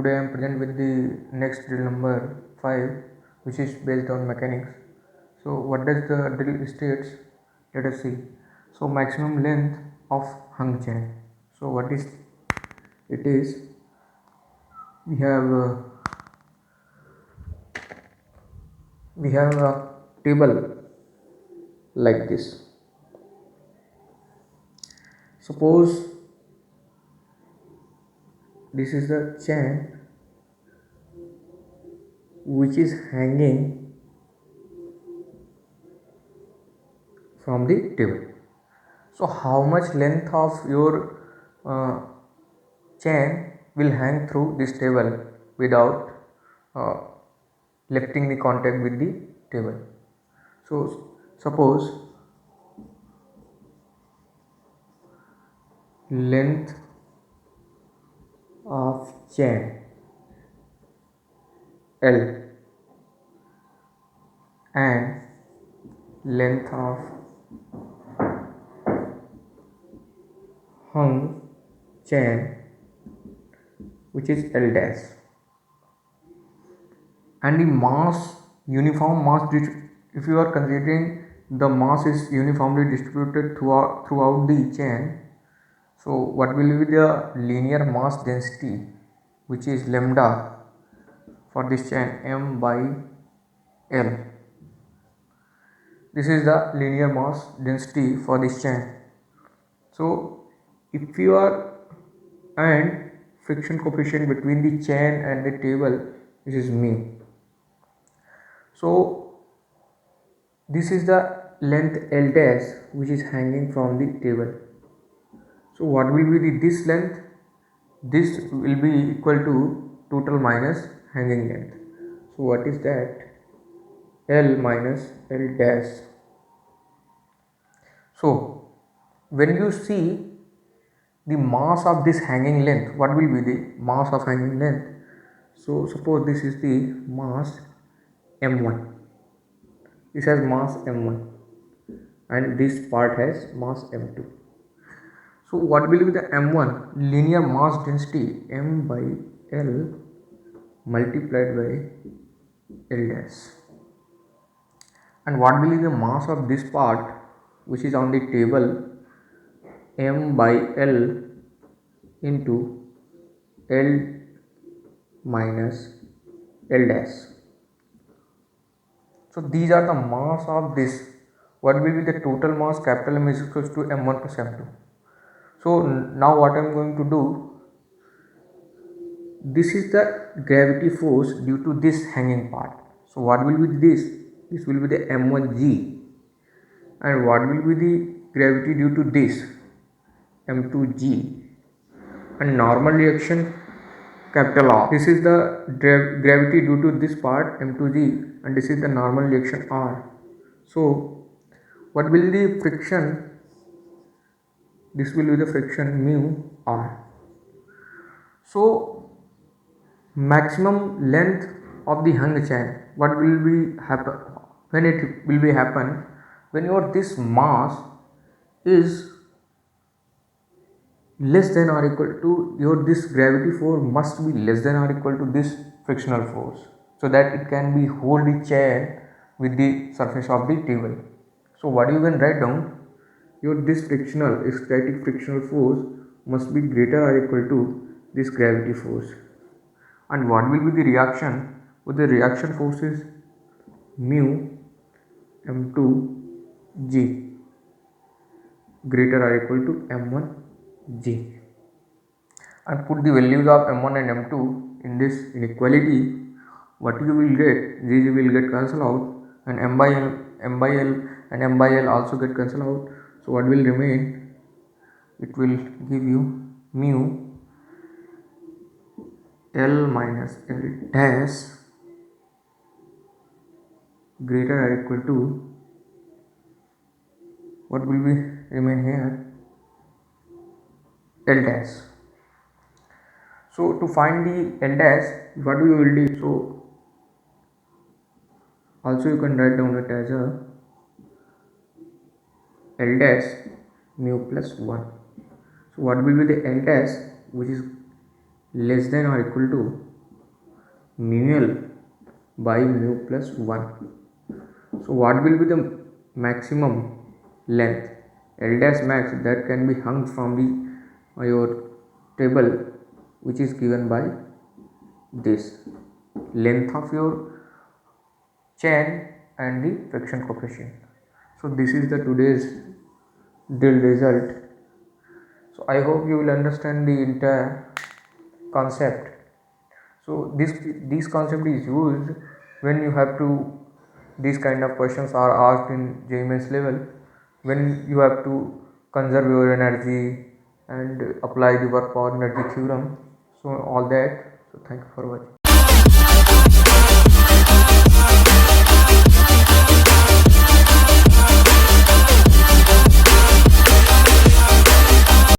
today I am present with the next drill number 5, which is based on mechanics. So what does the drill states? Let us see. So maximum length of hung chain. So what is it is? We have a table like this. Suppose this is the chain which is hanging from the table. So how much length of your chain will hang through this table without uh, lifting the contact with the table? So suppose length of chain L and length of hung chain, which is L dash, and the mass, uniform mass, if you are considering the mass is uniformly distributed throughout the chain, so what will be the linear mass density, which is lambda for this chain, m by L. This is the linear mass density for this chain. So if you are, and friction coefficient between the chain and the table, this is mu. So this is the length L dash which is hanging from the table. So what will be this length? This will be equal to total minus hanging length. So what is that? L minus L dash. So when you see the mass of this hanging length, what will be the mass of hanging length? So suppose this is the mass m1. This has mass m1 and this part has mass m2. So what will be the m1? Linear mass density m by L multiplied by L dash. And what will be the mass of this part which is on the table? M by L into L minus L dash. So these are the mass of this. What will be the total mass? Capital M is equals to m1 plus m2. So now what I am going to do, this is the gravity force due to this hanging part. So what will be this? This will be the m1g. And what will be the gravity due to this? m2g. And normal reaction, capital R. This is the gravity due to this part, m2g, and this is the normal reaction R. So what will be the friction? This will be the friction mu R. So maximum length of the hung chain, what will be happen when it will be happen? When your this mass is less than or equal to your this gravity force must be less than or equal to this frictional force, so that it can be hold the chain with the surface of the table. So what you can write down, your this frictional static frictional force must be greater or equal to this gravity force. And what will be the reaction? With the reaction force is mu m2g greater or equal to m1g. And put the values of m1 and m2 in this inequality. What you will get, these will get cancelled out, and m by L and m by L also get cancelled out. So what will remain? It will give you mu L minus L dash greater or equal to, what will be remain here? L dash. So to find the L dash, what you will do? So also you can write down it as a L dash mu plus 1. So what will be the L dash which is less than or equal to mu L by mu plus 1. So what will be the maximum length L dash max that can be hung from the your table, which is given by this length of your chain and the friction coefficient. So this is the today's drill result. So I hope you will understand the entire concept. So this concept is used when you have to, these kind of questions are asked in JEE Mains level, when you have to conserve your energy and apply the work power energy theorem. So all that. So thank you for watching.